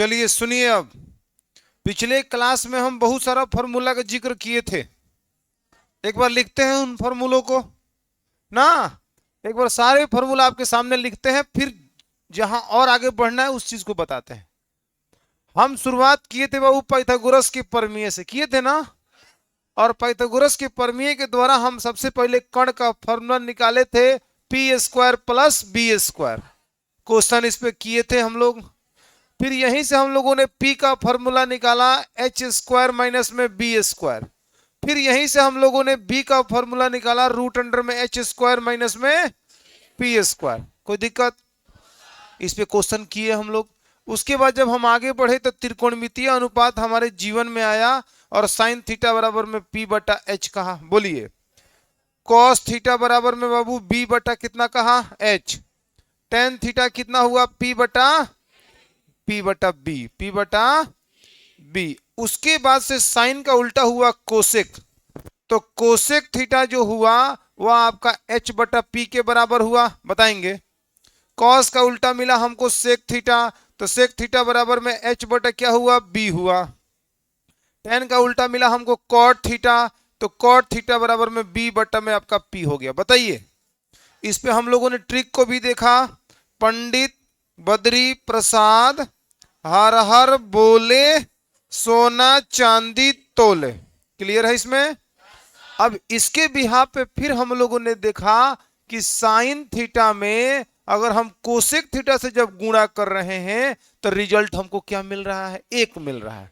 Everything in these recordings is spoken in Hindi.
चलिए सुनिए। अब पिछले क्लास में हम बहुत सारा फॉर्मूला का जिक्र किए थे। एक बार लिखते हैं उन फॉर्मूलों को ना। एक बार सारे फॉर्मूला आपके सामने लिखते हैं, फिर जहां और आगे बढ़ना है उस चीज को बताते हैं। हम शुरुआत किए थे बाबू पाइथागोरस के प्रमेय से, किए थे ना। और पाइथागोरस के प्रमेय के द्वारा हम सबसे पहले कण का फॉर्मूला निकाले थे, p square plus B square. Question इस पे किए थे हम लोग। फिर यहीं से हम लोगों ने P का फॉर्मूला निकाला, एच स्क्वायर माइनस में बी स्क्वायर। फिर यहीं से हम लोगों ने B का फॉर्मूला निकाला, रूट अंडर में एच स्क्वायर माइनस में पी स्क्वायर। कोई दिक्कत? इस पे क्वेश्चन किए हम लोग। उसके बाद जब हम आगे बढ़े तो त्रिकोणमितीय अनुपात हमारे जीवन में आया और साइन थीटा बराबर में P बटा एच कहा। बोलिए, कॉस थीटा बराबर में बाबू B बटा कितना कहा, एच। टेन थीटा कितना हुआ, P बटा बी। उसके बाद से साइन का उल्टा हुआ कोसेक, तो कोसेक थीटा जो हुआ वह आपका एच बटा पी के बराबर हुआ। बताएंगे। कॉस का उल्टा मिला हमको सेक थीटा, तो सेक थीटा बराबर में एच बटा क्या हुआ, बी हुआ। टेन का उल्टा मिला हमको कॉट थीटा, तो कॉट थीटा बराबर में बी बटा में आपका पी हो गया। बताइए, इस पे हम लोगों ने ट्रिक को भी देखा। पंडित बद्री प्रसाद हर हर बोले, सोना चांदी तोले। क्लियर है इसमें? अब इसके बिहाफ पे फिर हम लोगों ने देखा कि साइन थीटा में अगर हम कोसेक थीटा से जब गुणा कर रहे हैं तो रिजल्ट हमको क्या मिल रहा है, एक मिल रहा है।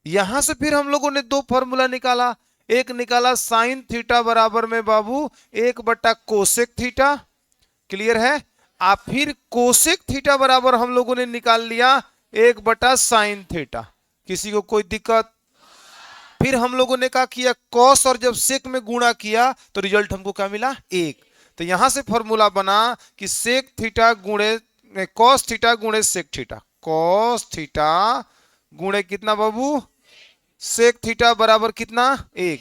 यहां से फिर हम लोगों ने दो फॉर्मूला निकाला। एक निकाला साइन थीटा बराबर में बाबू एक बटा कोसेक थीटा। क्लियर है? आप फिर कोसेक थीटा बराबर हम लोगों ने निकाल लिया एक बटा साइन थीटा। किसी को कोई दिक्कत? फिर हम लोगों ने क्या किया, कॉस और जब सेक में गुणा किया तो रिजल्ट हमको क्या मिला, एक। तो यहां से फॉर्मूला बना कि सेक थीटा गुणे कॉस थीटा गुणे सेक थीटा। कॉस थीटा गुणे कितना बाबू, सेक थीटा बराबर कितना, एक।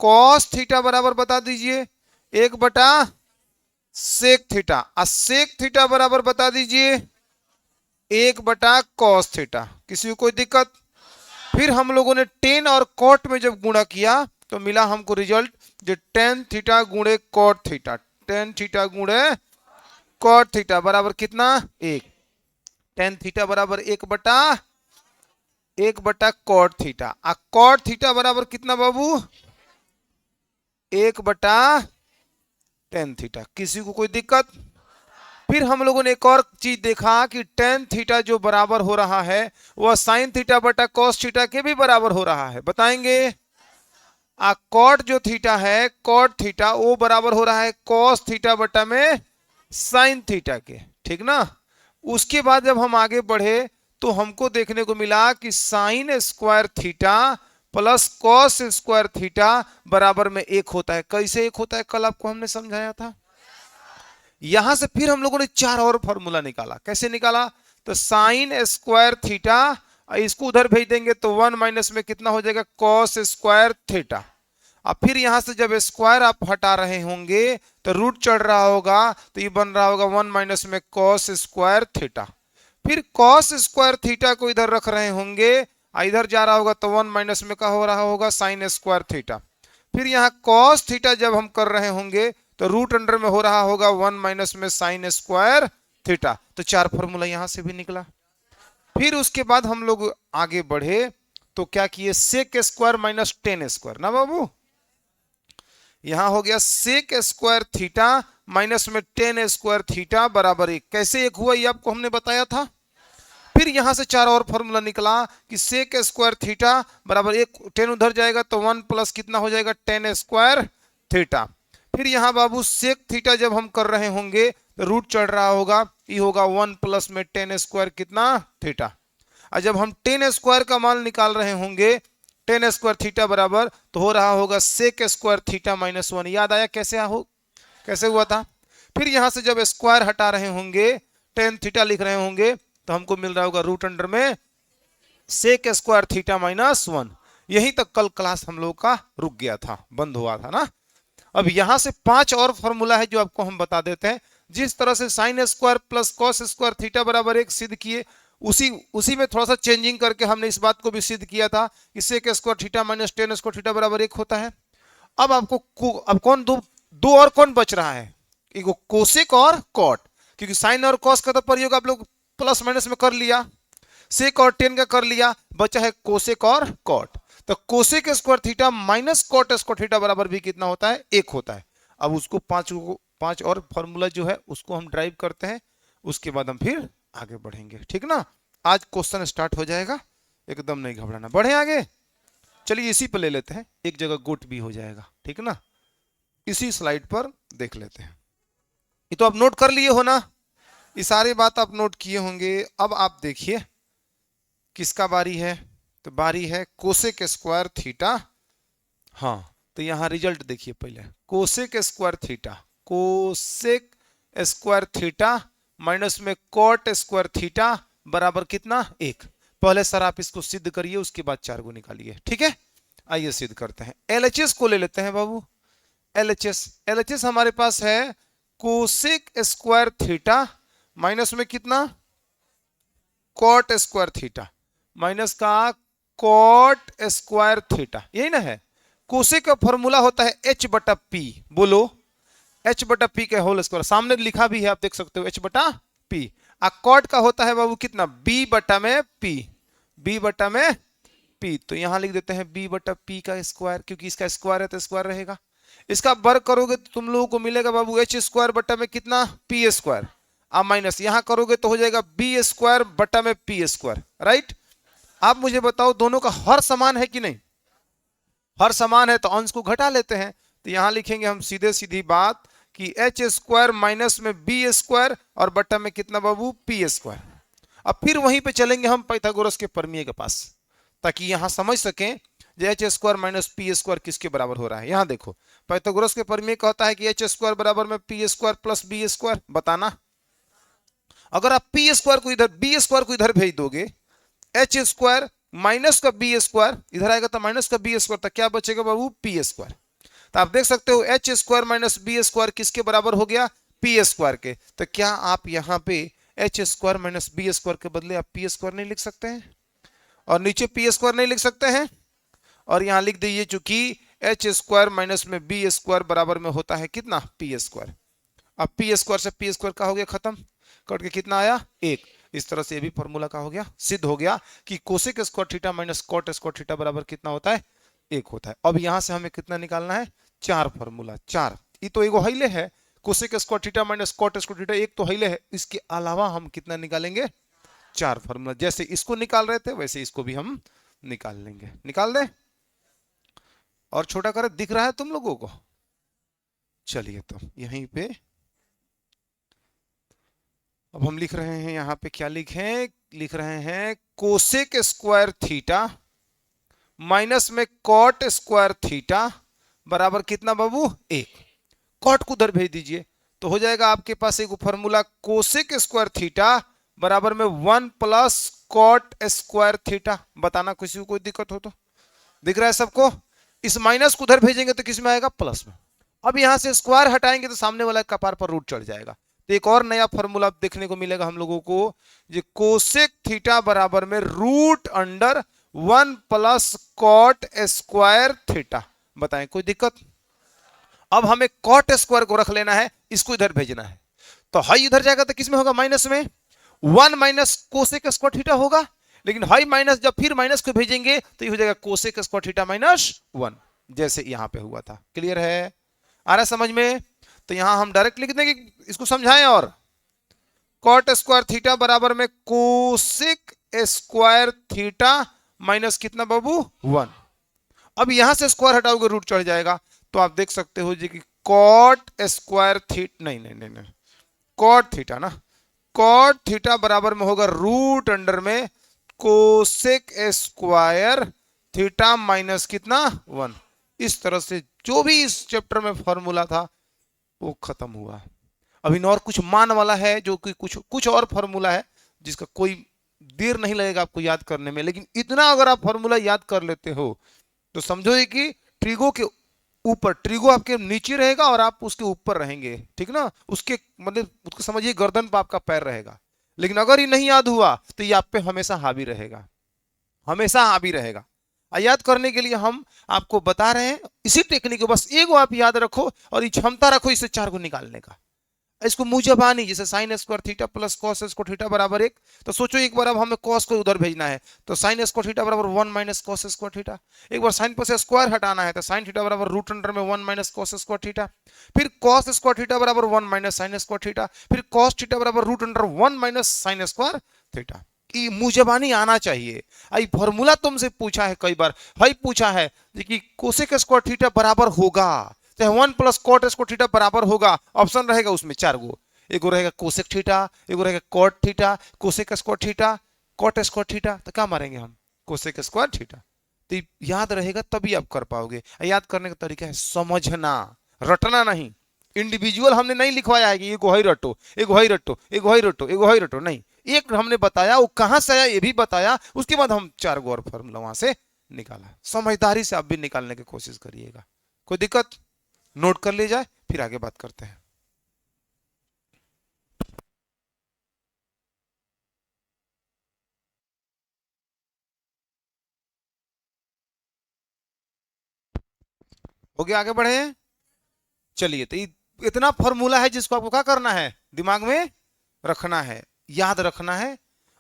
कॉस थीटा बराबर बता दीजिए एक बटा सेक थीटा, और सेक थीटा बराबर बता दीजिए एक बटा कॉस थीटा। किसी को कोई दिक्कत? फिर हम लोगों ने टेन और कॉट में जब गुणा किया तो मिला हमको रिजल्ट जो टेन थीटा गुणे कॉट थीटा। टेन थीटा गुणे कॉट थीटा बराबर कितना, एक। टेन थीटा बराबर एक बटा कॉट थीटा। कॉट थीटा बराबर कितना बाबू, एक बटा टेन थीटा। किसी को कोई दिक्कत? फिर हम लोगों ने एक और चीज देखा कि टेन थीटा जो बराबर हो रहा है वह साइन थीटा बटा कॉस थीटा के भी बराबर हो रहा है। बताएंगे। कॉट जो थीटा है, कॉट थीटा वो बराबर हो रहा है कॉस थीटा बटा में साइन थीटा के। ठीक ना। उसके बाद जब हम आगे बढ़े तो हमको देखने को मिला कि sign square theta plus cos square theta बराबर में एक होता है। कैसे एक होता है, कल आपको हमने समझाया था। यहां से फिर हम लोगों ने चार और फॉर्मूला निकाला। कैसे निकाला, तो साइन स्क्वायर थीटा, इसको उधर भेज देंगे तो वन माइनस में कितना हो जाएगा, कॉस स्क्वायर थीटा। अब फिर यहां से जब स्क्वायर आप हटा रहे होंगे तो रूट चढ़ रहा होगा, तो ये बन रहा होगा वन माइनस में कॉस स्क्वायर थीटा। फिर कॉस स्क्वायर थीटा को इधर रख रहे होंगे, इधर जा रहा होगा तो वन माइनस में क्या हो रहा होगा, साइन स्क्वायर थीटा। फिर यहाँ कॉस थीटा जब हम कर रहे होंगे तो रूट अंडर में हो रहा होगा वन माइनस में साइन स्क्वायर थीटा। तो चार फॉर्मूला यहां से भी निकला। फिर उसके बाद हम लोग आगे बढ़े तो क्या किए, sec square minus tan square ना बाबू। यहां हो गया सेक स्क्वायर थीटा माइनस में टेन स्क्वायर थीटा बराबर एक। कैसे एक हुआ ये आपको हमने बताया था। फिर यहां से चार और फॉर्मूला निकला कि सेक स्क्वायर थीटा बराबर एक, टेन उधर जाएगा तो वन प्लस कितना हो जाएगा, टेन स्क्वायर थीटा। फिर यहां बाबू सेक थीटा जब हम कर रहे होंगे तो रूट चढ़ रहा होगा, ये होगा वन प्लस में टेन स्क्वायर कितना, थीटा। और जब हम टेन स्क्वायर का मान निकाल रहे होंगे, टेन स्क्वायर थीटा बराबर तो हो रहा होगा sec square theta minus one. याद आया कैसे हुआ था। फिर यहां से जब स्क्वायर हटा रहे होंगे, टेन थीटा लिख रहे होंगे तो हमको मिल रहा होगा रूट अंडर में sec square theta minus one. यहीं तक कल क्लास हम लोग का रुक गया था, बंद हुआ था ना। अब यहां से पांच और फॉर्मूला है जो आपको हम बता देते हैं। जिस तरह से sine square plus cos square theta बराबर एक सिद्ध किए, उसी उसी में थोड़ा सा चेंजिंग करके हमने इस बात को भी सिद्ध किया था कि sec square theta minus tan square theta बराबर 1 होता है। अब अब कौन दो दो और कौन बच रहा है, एक कोसेक और कॉट, क्योंकि साइन और कॉस का तो प्रयोग आप लोग प्लस माइनस में कर लिया, सेक और टेन का कर लिया, बचा है कोसेक और कॉट। तो cosec square theta minus cot square theta बराबर भी कितना होता है, 1 होता है। अब उसको पांच और फॉर्मूला जो है उसको हम ड्राइव करते हैं, उसके बाद हम फिर आगे बढ़ेंगे, ठीक ना। आज क्वेश्चन स्टार्ट हो जाएगा, एकदम नहीं घबराना, बढ़े आगे। चलिए इसी पर ले लेते हैं, एक जगह गोट भी हो जाएगा, ठीक ना। इसी स्लाइड पर देख लेते हैं। ये तो आप नोट कर लिए हो ना, ये सारी बात आप नोट किए होंगे। अब आप देखिए किसका बारी है, तो बारी है कोसेक स्क्वायर थीटा। हाँ तो यहां रिजल्ट देखिए पहले, cosec square theta, cosec square theta minus में कॉट स्क्वायर थीटा बराबर कितना, 1। पहले सर आप इसको सिद्ध करिए, उसके बाद 4 को निकालिए, ठीक है। आइए सिद्ध करते हैं। एलएचएस को ले लेते हैं बाबू। एलएचएस हमारे पास है कोसेक स्क्वायर थीटा माइनस में कितना, कॉट स्क्वायर थीटा माइनस का कॉट स्क्वायर थीटा, यही ना है। कोसेक का फॉर्मूला होता है h बटा पी, बोलो h बटा पी का होल स्क्वायर, सामने लिखा भी है आप देख सकते हो, h बटा पी। कॉट का होता है बाबू कितना, b बटा में p, b बटा में p। तो यहां लिख देते हैं b बटा p का स्क्वायर, क्योंकि इसका स्क्वायर है तो स्क्वायर रहेगा। इसका वर्ग करोगे तो तुम लोगों को मिलेगा बाबू h स्क्वायर बटा में कितना, p स्क्वायर। अब माइनस यहां करोगे तो हो जाएगा b स्क्वायर बटा में p स्क्वायर, राइट। आप मुझे बताओ दोनों का हर समान है कि नहीं, हर समान है तो अंश को घटा लेते हैं। तो यहां लिखेंगे हम सीधे सीधी बात कि एच स्क्वायर माइनस में बी स्क्वायर और बटा में कितना बाबू, पी स्क्वायर। अब फिर वहीं पे चलेंगे हम पाइथागोरस के प्रमेय के पास, ताकि यहां समझ सकें जो H square minus P square किसके बराबर हो रहा है। यहां देखो पाइथागोरस के प्रमेय कहता है कि एच स्क्वायर बराबर में P square plus B square. बताना, अगर आप पी स्क्वायर को इधर, बी स्क्वायर को इधर भेज दोगे, एच स्क्वायर माइनस का बी स्क्वायर इधर आएगा तो माइनस का बी स्क्वायर, तो क्या बचेगा बाबू, पी स्क्वायर। तो आप देख सकते हो H square minus B square किसके बराबर हो गया, पी स्क्वायर के। तो क्या आप यहाँ पे H square minus B square के बदले आप पी स्क्वायर नहीं लिख सकते हैं, और नीचे पी स्क्वायर नहीं लिख सकते हैं, और यहां लिख दीजिए चूंकि एच स्क्वायर माइनस में बी स्क्वायर बराबर में होता है कितना, पी स्क्वायर। अब पी स्क्वायर से पी स्क्वायर का हो गया खत्म, कट के कितना आया, 1। इस तरह से ये भी फॉर्मूला का हो गया, सिद्ध हो गया कि cosec square theta minus cot square theta बराबर कितना होता है, 1 होता है। अब यहां से हमें कितना निकालना है, 4 फॉर्मूला, 4। ये तो एगो हाइले है, cosec square theta minus cot square theta एक तो हाइले है, इसके अलावा हम कितना निकालेंगे, 4 फॉर्मूला। जैसे इसको निकाल रहे थे वैसे इसको भी हम निकाल लेंगे, निकाल दे। और छोटा कर दिख रहा है तुम लोगों को, चलिए तो यहीं पे अब हम लिख रहे हैं, यहां पे क्या लिख रहे हैं कोसेक स्क्वायर थीटा माइनस में कॉट स्क्वायर थीटा बराबर कितना बाबू, 1। कॉट को उधर भेज दीजिए तो हो जाएगा आपके पास एक फॉर्मूला कोसेक स्क्वायर थीटा बराबर में 1 प्लस कॉट स्क्वायर थीटा। बताना किसी को कोई दिक्कत हो तो, दिख रहा है सबको। इस माइनस को उधर भेजेंगे तो किस में आएगा, प्लस में। अब यहां से स्क्वायर हटाएंगे तो सामने वाला कपार पर रूट चढ़ जाएगा। तो एक और नया फॉर्मूला देखने को मिलेगा हम लोगों को, जो कोसेक थीटा बराबर में root under 1 plus cot square theta. बताएं कोई दिक्कत। अब हमें कॉट स्क्वायर को रख लेना है, इसको इधर भेजना है, तो हाई इधर जाएगा तो किसमें होगा, माइनस में। 1 माइनस कोसेक स्क्वायर थीटा होगा, लेकिन हाई माइनस जब फिर माइनस को भेजेंगे तो ये हो जाएगा कोसेक स्क्वायर थीटा माइनस 1, जैसे यहां पे हुआ था। क्लियर है, आ रहा है समझ में। तो यहां हम डायरेक्ट लिख देंगे, इसको समझाएं। और कॉट स्क्वायर थीटा बराबर में कोसेक स्क्वायर थीटा माइनस कितना बाबू, 1। अब यहां से स्क्वायर हटाओगे रूट चढ़ जाएगा, तो आप देख सकते हो जी कि कॉट स्क्वायर थीटा, नहीं, कॉट थीटा ना, कॉट थीटा बराबर में होगा रूट अंडर में कोसेक स्क्वायर थीटा माइनस कितना, 1। इस तरह से जो भी इस चैप्टर में फॉर्मूला था वो खत्म हुआ। अभी और कुछ मान वाला है, जो कि कुछ और फॉर्मूला है जिसका कोई देर नहीं लगेगा आपको याद करने में। लेकिन इतना अगर आप फॉर्मूला याद कर लेते हो तो समझो कि ट्रिगो के ऊपर, ट्रिगो आपके नीचे रहेगा और आप उसके ऊपर रहेंगे, ठीक ना। उसके मतलब उसको समझिए गर्दन पर आपका पैर रहेगा। लेकिन अगर ये नहीं याद हुआ तो ये आप पे हमेशा हावी रहेगा, हमेशा हावी रहेगा। याद करने के लिए हम आपको बता रहे हैं इसी टेक्निक को, बस एक आप याद रखो और ये क्षमता रखो इससे 4 को निकालने का। इसको मुंह जबानी, जैसे sign square theta plus cos square theta बराबर 1, तो सोचो एक बार अब हमें कॉस को उधर भेजना है तो साइन स्क्वायर थीटा बराबर 1 माइनस कॉस स्क्वायर थीटा। एक बार साइन पर से स्क्वायर हटाना है तो साइन थीटा बराबर रूट अंडर में 1 माइनस कॉस स्क्वायर थीटा। फिर कॉस स्क्वायर थीटा बराबर 1 माइनस साइन स्क्वायर थीटा। फिर कॉस थीटा बराबर root under 1 minus sine square theta. कि मुंह जबानी आना चाहिए। आई फॉर्मूला तुमसे पूछा है कई बार, हाई पूछा है कि कोसेक स्क्वायर थीटा बराबर होगा, चाहे 1 प्लस कॉट स्क्वायर थीटा बराबर होगा, ऑप्शन रहेगा उसमें 4 गो, एक रहेगा कोसेक थीटा, एक रहेगा cot theta, cosec square theta, cot square theta, तो क्या मारेंगे हम, कोसेक स्क्वायर थीटा। तो याद रहेगा तभी आप कर पाओगे। याद करने का तरीका है समझना, रटना नहीं। इंडिविजुअल हमने नहीं लिखवाया है कि ये गोहाई रटो, एक गोहाई रटो, एक गोहाई रटो, एक गोहाई रटो, नहीं, एक हमने बताया वो कहां से आया ये भी बताया, उसके बाद हम 4 गो और फॉर्मूला वहां से निकाला। समझदारी से आप भी निकालने की कोशिश करिएगा। कोई दिक्कत, नोट कर ले जाए, फिर आगे बात करते हैं। हो गया, आगे बढ़े। चलिए, तो इतना फॉर्मूला है जिसको आपको क्या करना है, दिमाग में रखना है, याद रखना है,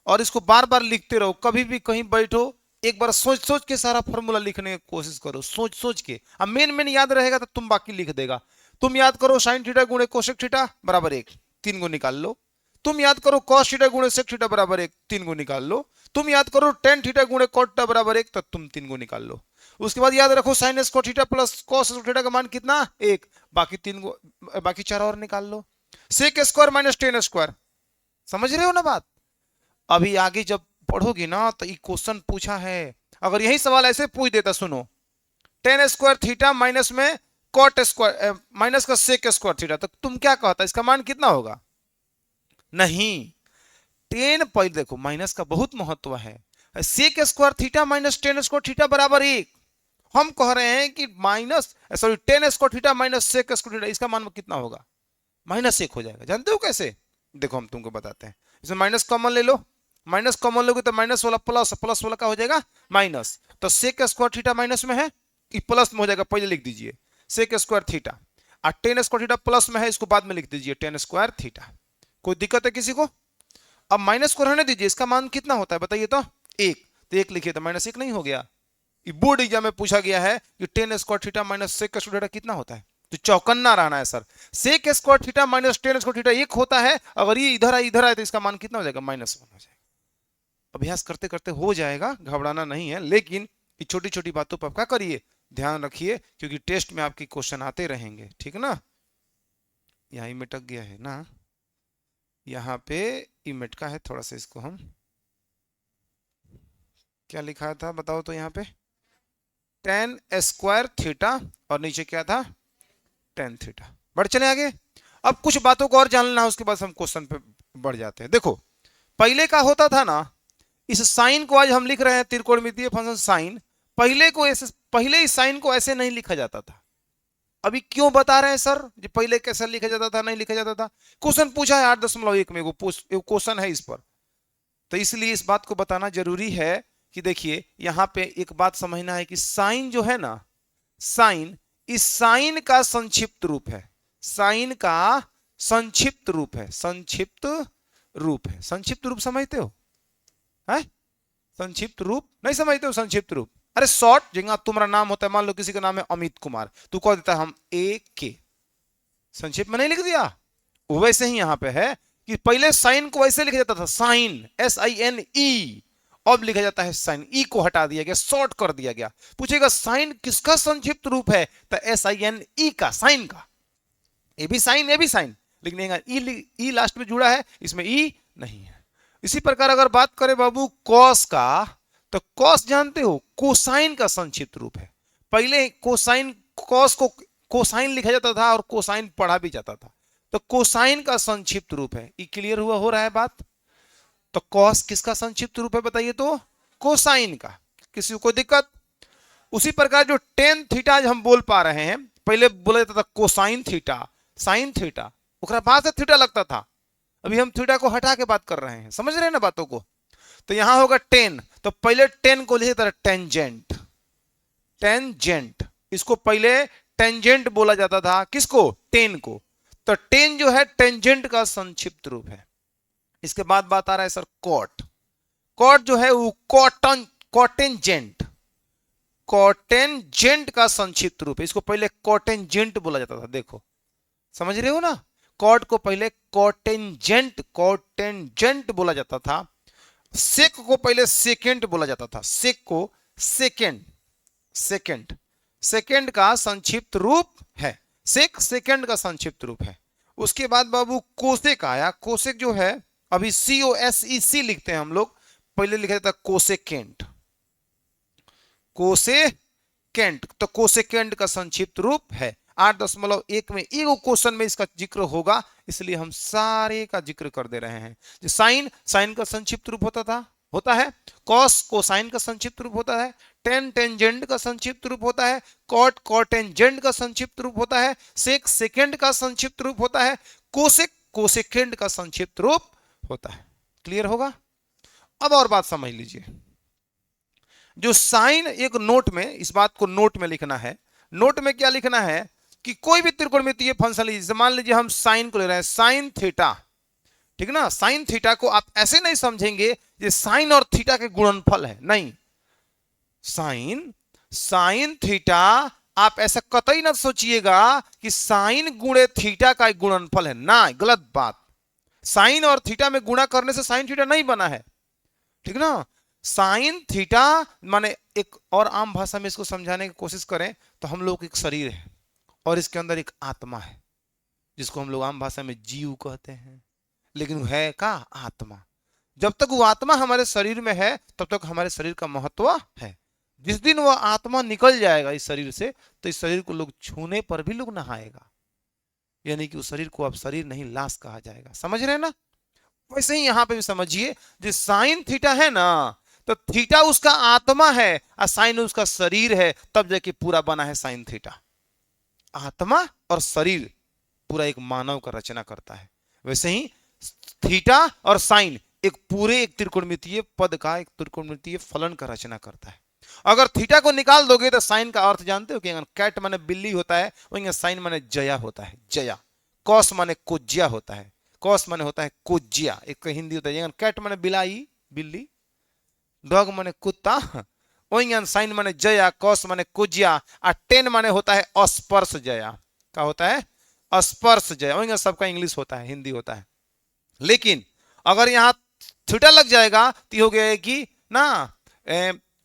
और इसको बार बार लिखते रहो। कभी भी कहीं बैठो एक बार सोच सोच के सारा फॉर्मूला लिखने की कोशिश करो, सोच सोच के। अब मेन मेन याद रहेगा तो तुम बाकी लिख देगा। तुम याद करो साइन थीटा गुणे कोसेक थीटा बराबर 1, 3 गो निकाल लो। तुम याद करो कॉस थीटा गुणे सेक थीटा बराबर 1, 3 गो निकाल लो। तुम याद करो टेन थीटा गुणे कॉट थीटा बराबर 1, तो तुम 3 गो निकाल लो। उसके बाद याद रखो sign square theta plus cos theta का मान कितना, 1, बाकी 3 गो, बाकी 4 और निकाल लो। Sec square minus tan square, समझ रहे हो ना बात। अभी आगे जब पढ़ोगी ना तो ये क्वेश्चन पूछा है, अगर यही सवाल ऐसे पूछ देता, सुनो, टेन स्क्वायर थीटा माइनस में कॉट स्क्वायर माइनस का सेक स्क्वायर थीटा, तो तुम क्या कहता, इसका मान कितना होगा। नहीं, टेन पहले देखो, माइनस का बहुत महत्व है। Sec square theta minus tan square theta बराबर 1, हम कह रहे हैं कि minus sorry tan square theta minus sec square theta, इसका मान कितना होगा, -1 हो जाएगा। जानते हो कैसे, देखो हम तुमको बताते हैं। इसमें माइनस कॉमन ले लो, माइनस कॉमन लोगे तो माइनस वाला प्लस, प्लस वाला क्या हो जाएगा माइनस, तो सेक स्क्वायर थीटा माइनस में है, प्लस में हो जाएगा, पहले लिख दीजिए सेक स्क्वायर थीटा, और टेन स्क्वायर थीटा प्लस में है, इसको बाद में लिख दीजिए टेन स्क्वायर थीटा। कोई दिक्कत है किसी को। अब माइनस को रहने दीजिए, इसका मान कितना होता है बताइए तो, 1, तो 1 लिखिए तो -1 नहीं हो गया। बोर्ड एग्जाम में पूछा गया है कि tan square theta minus sec square theta कितना होता है, तो चौकन्ना रहना है sir. Sec square theta minus tan square theta 1 होता है, अगर ये इधर आए तो इसका मान कितना हो जाएगा, -1 हो जाएगा। अभ्यास करते करते हो जाएगा, घबराना नहीं है, लेकिन ये छोटी छोटी बातों पर क्या करिए, ध्यान रखिए, क्योंकि टेस्ट में आपके क्वेश्चन आते रहेंगे, ठीक ना। यहाँ ही मिटक गया है ना, यहाँ पे ई मिटका है, थोड़ा सा इसको हम, क्या लिखा था बताओ तो, यहाँ पे टेन स्क्वायर थीटा और नीचे क्या था, टेन थीटा। बढ़ चले आगे। अब कुछ बातों को और जानना है, उसके बाद हम क्वेश्चन पे बढ़ जाते हैं। देखो पहले का होता था ना, इस साइन को आज हम लिख रहे हैं त्रिकोणमितीय फंक्शन साइन, पहले को ऐसे, पहले इस साइन को ऐसे नहीं लिखा जाता था। अभी क्यों बता रहे हैं सर, जो पहले कैसे लिखा जाता था, नहीं लिखा जाता था, क्वेश्चन पूछा है 8.1 में, वो क्वेश्चन है इस पर, तो इसलिए इस बात को बताना जरूरी है कि देखिए यहां पे एक बात समझना है कि साइन जो है ना, साइन, इस साइन का संक्षिप्त रूप है, साइन का संक्षिप्त रूप है, संक्षिप्त रूप है। संक्षिप्त रूप समझते हो, है संक्षिप्त रूप नहीं समझते हो, संक्षिप्त रूप, अरे शॉर्ट, जिंगा तुम्हारा नाम होता है, मान लो किसी का नाम है अमित कुमार, तू कह देता है हम AK, संक्षिप्त में नहीं लिख दिया। वैसे ही यहां पे है कि पहले साइन को वैसे लिखा जाता था, साइन SINE, अब लिखा जाता है साइन, ई को हटा दिया गया, शॉर्ट कर दिया गया। पूछेगा साइन किसका संक्षिप्त रूप है, तो SINE का, साइन का, ये भी साइन, ये भी साइन, लेकिन ई लास्ट में जुड़ा है, इसमें ई नहीं है। इसी प्रकार अगर बात करें बाबू कॉस का, तो कॉस जानते हो कोसाइन का संक्षिप्त रूप है। पहले कोसाइन, कॉस को कोसाइन लिखा जाता था और कोसाइन पढ़ा भी जाता था, तो कोसाइन का संक्षिप्त रूप है। ये क्लियर हुआ, हो रहा है बात। तो कॉस किसका संक्षिप्त रूप है बताइए तो, कोसाइन का। किसी को दिक्कत। उसी प्रकार जो टेन थीटा हम बोल पा रहे हैं, पहले बोला जाता था कोसाइन थीटा, साइन थीटा, ओकरा बाद से थीटा लगता था, अभी हम थीटा को हटा के बात कर रहे हैं, समझ रहे हैं ना बातों को। तो यहां होगा टेन, तो पहले टेन को लिखे तरह टेंजेंट, टेंजेंट, इसको पहले टेंजेंट बोला जाता था, किसको, टेन को। तो टेन जो है टेंजेंट का संक्षिप्त रूप है। इसके बाद बात आ रहा है सर कॉट। कॉट जो है वो कॉटन, कॉटेंजेंट, कॉटेंजेंट का संक्षिप्त रूप है। इसको पहले कॉटेंजेंट बोला जाता था, देखो समझ रहे हो ना। कॉट को पहले कॉटेंजेंट, कॉटेंजेंट बोला जाता था। सेक को पहले सेकेंड बोला जाता था, सेक को सेकेंड, सेकेंड, सेकेंड का संक्षिप्त रूप है, सेक सेकेंड का संक्षिप्त रूप है। उसके बाद बाबू कोसेक आया। कोसेक जो है अभी COSEC लिखते हैं हम लोग, पहले लिखा था कोसेकेंट, कोसेकेंट, तो कोसेकेंट का संक्षिप्त रूप है। 8.1 में एक क्वेश्चन में इसका जिक्र होगा, इसलिए हम सारे का जिक्र कर दे रहे हैं। जो साइन, साइन का संक्षिप्त रूप होता है। कॉस, कोसाइन का संक्षिप्त रूप होता है। टेन, टेंजेंट का संक्षिप्त रूप होता है। कॉट, कॉटेंजेंट का संक्षिप्त रूप होता है। सेक, सेकेंड का संक्षिप्त रूप होता है। कोसेक, कोसेकेंड का संक्षिप्त रूप होता है। क्लियर होगा। अब और बात समझ लीजिए, जो साइन, एक नोट में, इस बात को नोट में लिखना है। नोट में क्या लिखना है कि कोई भी त्रिकोणमितीय फंक्शन लीजिए, मान लीजिए हम साइन को ले रहे हैं, साइन थीटा, ठीक ना। साइन थीटा को आप ऐसे नहीं समझेंगे ये साइन और थीटा के गुणनफल है, नहीं। साइन, साइन थीटा आप ऐसा कतई ना सोचिएगा कि साइन गुणे थीटा का एक गुणनफल है, ना, गलत बात। साइन और थीटा में गुणा करने से साइन थीटा नहीं बना है, ठीक ना। साइन थीटा माने, एक और आम भाषा में इसको समझाने की कोशिश करें तो हम लोग एक शरीर है और इसके अंदर एक आत्मा है, जिसको हम लोग आम भाषा में जीव कहते हैं, लेकिन वो है का आत्मा। जब तक वो आत्मा हमारे शरीर में है तब तक हमारे शरीर का महत्व है। जिस दिन वो आत्मा निकल जाएगा इस शरीर से, तो इस शरीर को लोग छूने पर भी लोग नहाएगा, यानी कि उस शरीर को अब शरीर नहीं लाश कहा जाएगा, समझ रहे हैं ना। वैसे ही यहां पे भी समझिए, जो साइन थीटा है ना, तो थीटा उसका आत्मा है और साइन उसका शरीर है, तब जाके पूरा बना है साइन थीटा। आत्मा और शरीर पूरा एक मानव का रचना करता है। वैसे ही थीटा और साइन एक पूरे एक त्रिकोणमितीय पद का, एक त्रिकोणमितीय फलन का रचना करता है। अगर थीटा को निकाल दोगे तो साइन का अर्थ जानते हो कि कैट माने बिल्ली होता है, वही साइन माने जया होता है, जया। कॉस माने कोज्या होता है, कॉस माने होता है कोज्या, एक हिंदी होता है। कैट माने बिलाई, बिल्ली। डॉग माने कुत्ता, वही साइन माने जया, कॉस माने कोज्या, और टेन माने होता है अस्पर्श जया। क्या होता है? अस्पर्श जया। वही सबका इंग्लिश होता है, हिंदी होता है। लेकिन अगर यहां थीटा लग जाएगा तो हो गया कि ना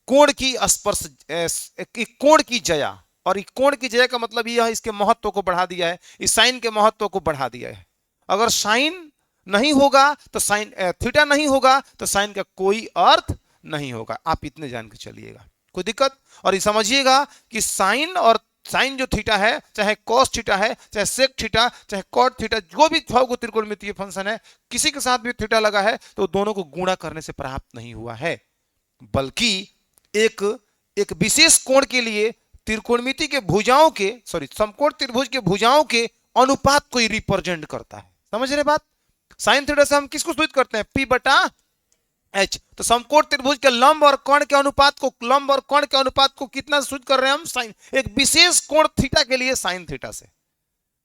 कोण की स्पर्श, कोण की जया। और कोण की जया का मतलब यह इसके महत्व को बढ़ा दिया है, इस साइन के महत्व को बढ़ा दिया है। अगर साइन नहीं होगा तो साइन, थीटा नहीं होगा तो साइन का कोई अर्थ नहीं होगा। आप इतने जान के चलिएगा, कोई दिक्कत। और ये समझिएगा कि साइन और साइन जो थीटा है, चाहे कॉस थीटा है, चाहे सेक थीटा, चाहे कॉट थीटा, जो भी त्रिकोणमितीय फंक्शन है, किसी के साथ भी थीटा लगा है तो दोनों को गुणा करने से प्राप्त नहीं हुआ है, बल्कि एक विशेष कोण के लिए त्रिकोणमिति के भुजाओं के, सॉरी, समकोण त्रिभुज के भुजाओं के अनुपात को रिप्रेजेंट करता है। समझ रहे बात। साइन थीटा से हम किसको सूचित करते हैं? P बटा H। तो समकोण त्रिभुज के लंब और कोण के अनुपात को, लंब और कोण के अनुपात को कितना सूचित कर रहे हैं हम? साइन, एक विशेष कोण थीटा के लिए साइन थीटा से।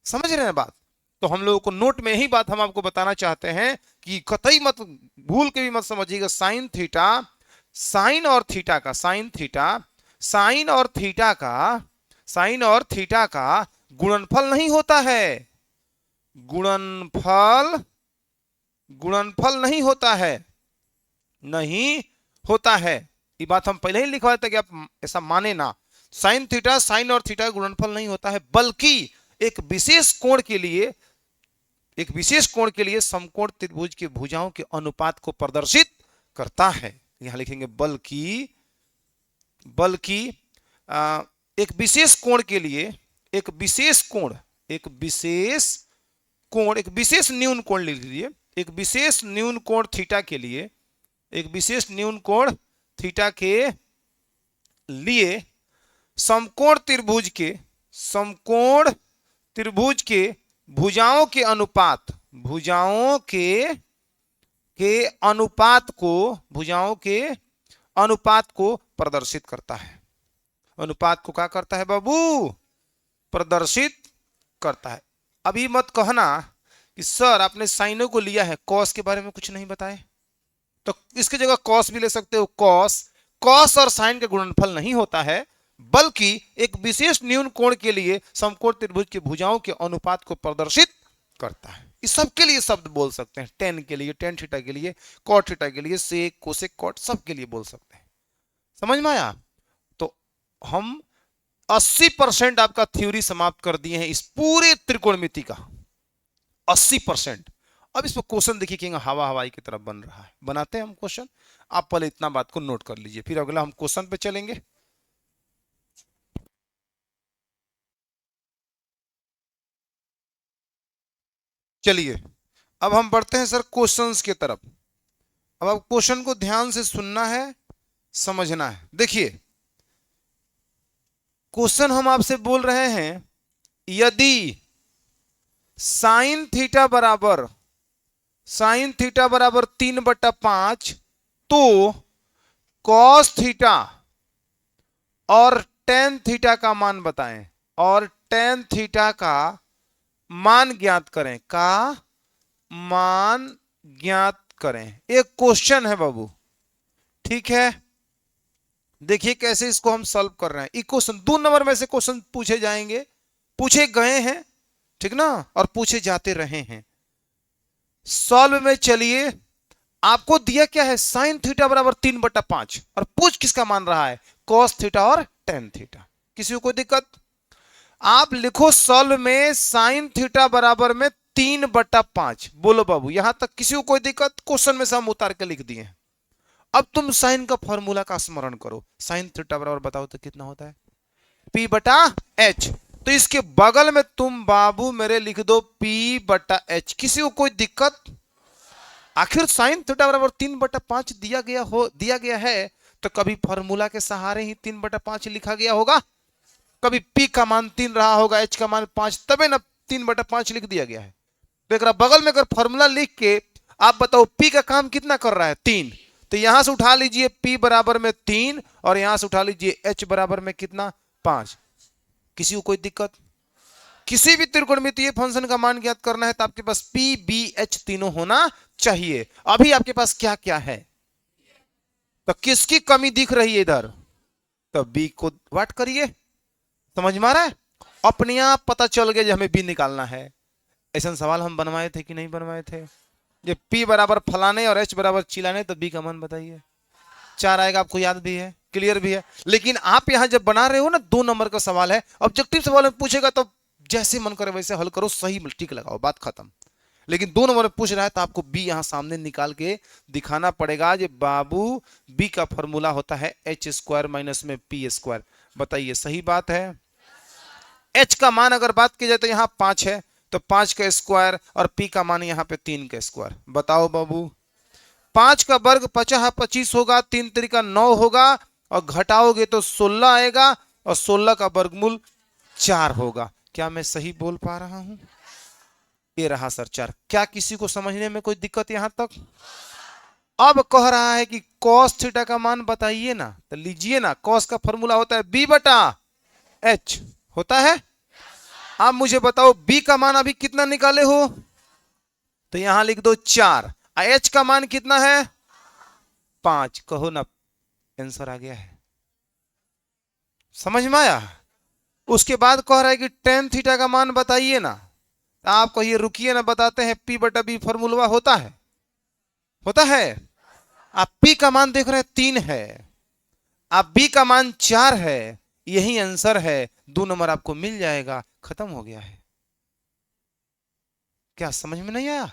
समझ रहे हैं बात। तो हम लोगों को नोट में यही बात हम आपको बताना चाहते हैं कि कतई मत भूल के भी मत समझिएगा, साइन थीटा, साइन और थीटा का, साइन थीटा, साइन और थीटा का, साइन और थीटा का गुणनफल नहीं होता है। गुणनफल, गुणनफल नहीं होता है, नहीं होता है। ये बात हम पहले ही लिखवाए थे कि आप ऐसा माने ना। साइन थीटा, साइन और थीटा गुणनफल नहीं होता है, बल्कि एक विशेष कोण के लिए, एक विशेष कोण के लिए समकोण त्रिभुज के भुजाओं के अनुपात को प्रदर्शित करता है। यहां लिखेंगे बल्कि, बल्कि एक विशेष कोण के लिए, एक विशेष कोण, एक विशेष कोण, एक विशेष न्यून कोण लिख लीजिए, एक विशेष न्यून कोण थीटा के लिए, एक विशेष न्यून कोण थीटा के लिए समकोण त्रिभुज के, समकोण त्रिभुज के भुजाओं के अनुपात, भुजाओं के अनुपात को, भुजाओं के अनुपात को प्रदर्शित करता है। अनुपात को क्या करता है बाबू? प्रदर्शित करता है। अभी मत कहना कि सर आपने साइनों को लिया है, कॉस के बारे में कुछ नहीं बताए। तो इसकी जगह कॉस भी ले सकते हो। कॉस, कॉस और साइन का गुणनफल नहीं होता है, बल्कि एक विशेष न्यून कोण के लिए समकोण त्रिभुज की भुजाओं के अनुपात को प्रदर्शित करता है। इस सब के लिए शब्द बोल सकते हैं। टेन के लिए, टेन थीटा के लिए, कॉट थीटा के लिए, सेक, कोसेक, कॉट, सब के लिए बोल सकते हैं। समझ में आया? तो हम 80% आपका थ्योरी समाप्त कर दिए हैं इस पूरे त्रिकोणमिति का, 80%। अब इस पर क्वेश्चन देखिए कि हवा हवाई की तरफ बन रहा है। बनाते हैं हम क्वेश्चन। आप पहले इतना बात को नोट कर लीजिए, फिर अगला हम क्वेश्चन पे चलेंगे। चलिए अब हम बढ़ते हैं सर क्वेश्चंस की तरफ। अब आप क्वेश्चन को ध्यान से सुनना है, समझना है। देखिए क्वेश्चन हम आपसे बोल रहे हैं, यदि साइन थीटा बराबर, साइन थीटा बराबर 3/5, तो कॉस थीटा और टेन थीटा का मान बताएं, और टेन थीटा का मान ज्ञात करें, का मान ज्ञात करें। एक क्वेश्चन है बाबू, ठीक है? देखिए कैसे इसको हम सॉल्व कर रहे हैं। ये क्वेश्चन 2 नंबर में से क्वेश्चन पूछे जाएंगे, पूछे गए हैं, ठीक ना, और पूछे जाते रहे हैं। सॉल्व में चलिए, आपको दिया क्या है? साइन थीटा बराबर 3/5, और पूछ किसका मान रहा है? कॉस थीटा और टेन थीटा। किसी को कोई दिक्कत? आप लिखो सॉल्व में साइन थीटा बराबर में 3/5। बोलो बाबू, यहां तक किसी को कोई दिक्कत? क्वेश्चन में से हम उतार के लिख दिए हैं। अब तुम साइन का फॉर्मूला का स्मरण करो। साइन थीटा बराबर बताओ तो कितना होता है? P/H। तो इसके बगल में तुम बाबू मेरे लिख दो P/H। किसी को कोई दिक्कत? आखिर साइन थीटा बराबर 3/5 दिया गया है, तो कभी फॉर्मूला के सहारे ही 3/5 लिखा गया होगा, कभी P का मान 3 रहा होगा, H का मान 5, तबे ना 3/5 लिख दिया गया है। तो एक बगल में अगर फॉर्मूला लिख के आप बताओ P का काम कितना कर रहा है? 3। तो यहां से उठा लीजिए P बराबर में 3, और यहां से उठा लीजिए H बराबर में कितना? 5। किसी को कोई दिक्कत? किसी भी त्रिकोणमितीय फंक्शन का मान ज्ञात करना है तो आपके पास P, B, H तीनों होना चाहिए। अभी आपके पास क्या क्या है? तो किसकी कमी दिख रही है इधर? तो B को वाट करिए। समझ में आ रहा है? अपने आप पता चल गया जो हमें B निकालना है। ऐसा सवाल हम बनवाए थे कि नहीं बनवाए थे? ये P बराबर फलाने और H बराबर चिलाने, तो B का मान बताइए। 4 आएगा, आपको याद भी है, क्लियर भी है। लेकिन आप यहां जब बना रहे हो ना, 2 नंबर का सवाल है, ऑब्जेक्टिव सवाल में पूछेगा तो जैसे मन करे वैसे हल करो, सही टिक लगाओ, बात खत्म। लेकिन 2 नंबर में पूछ रहा है तो आपको बी यहां सामने निकाल के दिखाना पड़ेगा। ये बाबू बी का फॉर्मूला होता है H² माइनस में P²। बताइए सही बात है? H का मान अगर बात की जाए तो यहाँ 5 है, तो 5 का स्क्वायर, और P का मान यहाँ पे 3 का स्क्वायर। बताओ बाबू, 5 का वर्ग 50 होगा, 3 तरीका 9 होगा, और घटाओगे तो 16 आएगा, और 16 का वर्गमूल 4 होगा। क्या मैं सही बोल पा रहा हूं? ये रहा सर 4। क्या किसी को समझने में कोई दिक्कत यहां तक? अब कह रहा है कि cos थीटा का मान बताइए ना, तो लीजिए ना, cos का फॉर्मूला होता है B/H, होता है। आप मुझे बताओ B का मान अभी कितना निकाले हो? तो यहां लिख दो 4। H का मान कितना है? 5। कहो ना, आंसर आ गया है। समझ में आया? उसके बाद कह रहा है कि टेन थीटा का मान बताइए ना। आप कहिए रुकिए ना, बताते हैं। P/B फॉर्मूला होता है, होता है। आप P का मान देख रहे हैं 3 है, आप B का मान 4 है, यही आंसर है। 2 नंबर आपको मिल जाएगा, खत्म हो गया है। क्या समझ में नहीं आया?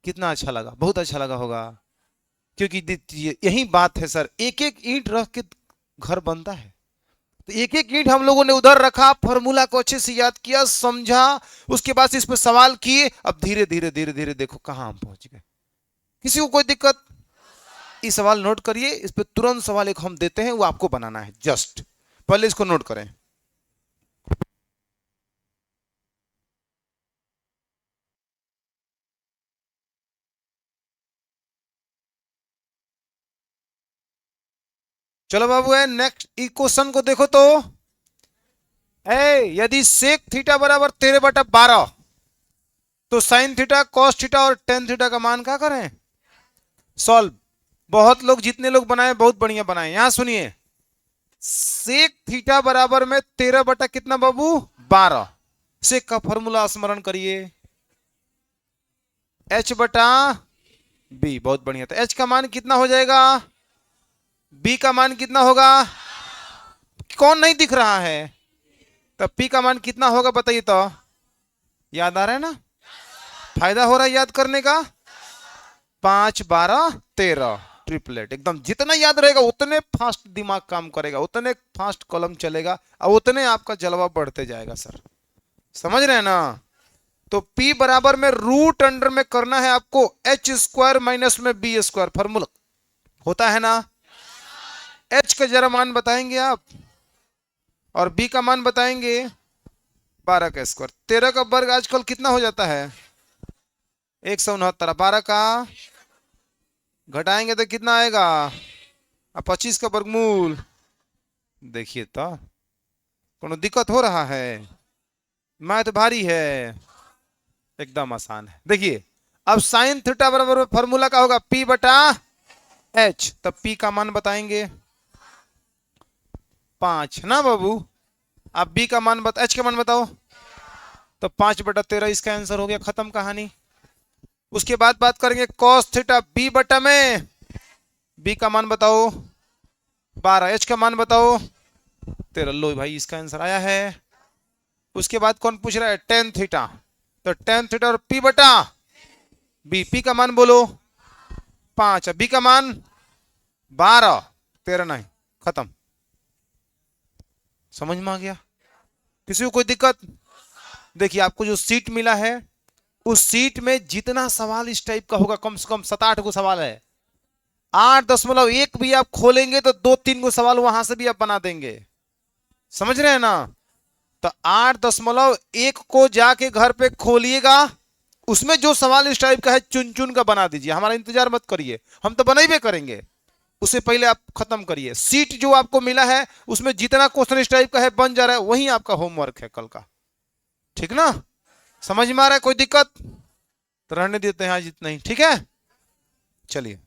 कितना अच्छा लगा? बहुत अच्छा लगा होगा, क्योंकि यही बात है सर। एक एक ईंट रख के घर बनता है। तो एक एक ईंट हम लोगों ने उधर रखा, फॉर्मूला को अच्छे से याद किया, समझा, उसके बाद इस पर सवाल किए। अब धीरे धीरे धीरे धीरे देखो कहां हम पहुंच गए। किसी को कोई दिक्कत? ये सवाल नोट करिए, इस पे तुरंत सवाल एक हम देते हैं, वो आपको बनाना है। जस्ट पहले इसको नोट करें। चलो बाबू है नेक्स्ट इक्वेशन को देखो तो यदि सेक थीटा बराबर 13/12 तो साइन थीटा कॉस थीटा और टेन थीटा का मान क्या करें सॉल्व। बहुत लोग जितने लोग बनाए बहुत बढ़िया बनाए। यहां सुनिए सेक थीटा बराबर में 13 कितना बाबू 12। सेक का फॉर्मूला स्मरण करिए h/b। बहुत बढ़िया। तो h का मान कितना हो जाएगा b का मान कितना होगा कौन नहीं दिख रहा है तो p का मान कितना होगा बताइए तो। याद आ रहा है ना फायदा हो रहा है याद करने का 5 12 13 ट्रिपलेट एकदम जितना याद रहेगा उतने फास्ट दिमाग काम करेगा उतने फास्ट कलम चलेगा और उतने आपका जलवा बढ़ते जाएगा सर। समझ रहे हैं ना। तो P बराबर में रूट अंडर में करना है आपको h² माइनस में b² फॉर्मूला होता है ना। h का जरा मान बताएंगे आप और b का मान बताएंगे 12 का स्क्वायर। 13 का वर्ग आजकल कितना हो जाता है 169। 12 का घटाएंगे तो कितना आएगा 25 का वर्गमूल। देखिए तो कोनो दिक्कत हो रहा है मैथ भारी है एकदम आसान है। देखिए अब साइन थीटा बराबर फॉर्मूला का होगा p/h। तब p का मान बताएंगे 5 ना बाबू। अब b का मान h का मान बताओ तो 5/13 इसका आंसर हो गया खत्म कहानी। उसके बाद बात करेंगे cos थीटा b बटा में b का मान बताओ 12 h का मान बताओ 13। लो भाई इसका आंसर आया है। उसके बाद कौन पूछ रहा है टेन थीटा तो टेन थीटा और p बटा b। p का मान बोलो 5 b का मान 12 13 नहीं खत्म। समझ में आ गया किसी को कोई दिक्कत। देखिए आपको जो सीट मिला है उस सीट में जितना सवाल इस टाइप का होगा कम से कम 7-8 को सवाल है। 8.1 भी आप खोलेंगे तो 2-3 को सवाल वहां से भी आप बना देंगे। समझ रहे हैं ना। तो 8.1 को जाके घर पे खोलिएगा उसमें जो सवाल इस टाइप का है चुन चुन का बना दीजिए। हमारा इंतजार मत करिए हम तो बनाइबे करेंगे। उससे पहले आप खत्म करिए। सीट जो आपको मिला है उसमें जितना क्वेश्चन इस टाइप का है बन जा रहा है वही आपका होमवर्क है कल का। ठीक ना समझ में आ रहा है कोई दिक्कत तो रहने देते हैं आज इतना ही। ठीक है चलिए।